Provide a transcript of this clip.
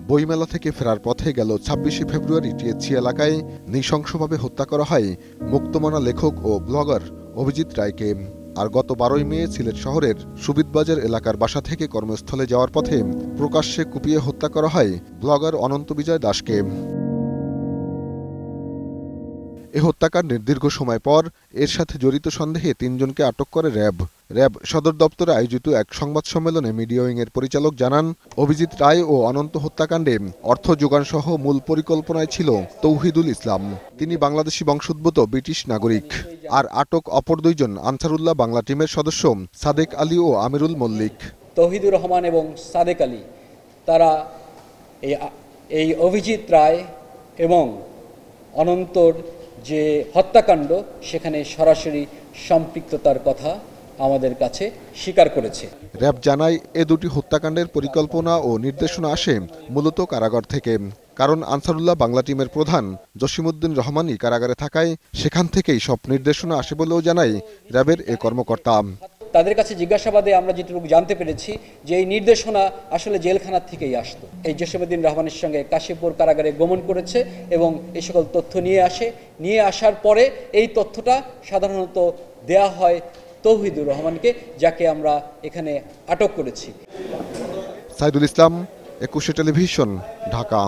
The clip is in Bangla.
বইমেলা থেকে ফেরার পথে গেল ২৬শে ফেব্রুয়ারি টিএসসি এলাকায় নৃশংসভাবে হত্যা করা হয় মুক্তমনা লেখক ও ব্লগার অভিজিৎ রায়কে। আর গত ১২ই মে সিলেট শহরের সুবিদবাজার এলাকার বাসা থেকে কর্মস্থলে যাওয়ার পথে প্রকাশ্যে কুপিয়ে হত্যা করা হয় ব্লগার অনন্ত বিজয় দাসকে। এ হত্যাকাণ্ডের দীর্ঘ সময় পর এর সাথে জড়িত সন্দেহে ৩ জনকে আটক করে র্যাব। সদর দপ্তরে আয়োজিত এক সংবাদ সম্মেলনে মিডিয়া উইংয়ের পরিচালক জানান, অভিজিৎ রায় ও অনন্ত হত্যাকাণ্ডে অর্থ যোগানসহ মূল পরিকল্পনায় ছিল তৌহিদুল ইসলাম। তিনি বাংলাদেশি বংশোদ্ভূত ব্রিটিশ নাগরিক। আর আটক অপর ২ জন আনসারুল্লাহ বাংলা টিমের সদস্য সাদেক আলী ও আমিরুল মল্লিক। তৌহিদুর রহমান এবং সাদেক আলী তারা এই অভিজিৎ রায় এবং অনন্তর যে হত্যাকাণ্ড সেখানে সরাসরি সম্পৃক্ততার কথা আমাদের কাছে স্বীকার করেছে। র্যাব জানায়, এ দুটি হত্যাকাণ্ডের পরিকল্পনা ও নির্দেশনা আসে মূলত কারাগার থেকে। কারণ আনসারুল্লাহ বাংলা টিমের প্রধান জসিমউদ্দিন রহমানই কারাগারে থাকায় সেখান থেকেই সব নির্দেশনা আসে বলেও জানায় র্যাবের এ কর্মকর্তা। তাদের কাছে জিজ্ঞাসাবাদে আমরা যেটুকু জানতে পেরেছি যে এই নির্দেশনা আসলে জেলখানা থেকেই আসতো। এই জসিমউদ্দিন রহমানের সঙ্গে কাশীপুর কারাগারে গমন করেছে এবং এই সকল তথ্য নিয়ে আসার পরে এই তথ্যটা সাধারণত দেয়া হয় তৌহিদুর রহমানকে, যাকে আমরা এখানে আটক করেছি। সাইদুল ইসলাম, ২১শে টেলিভিশন, ঢাকা।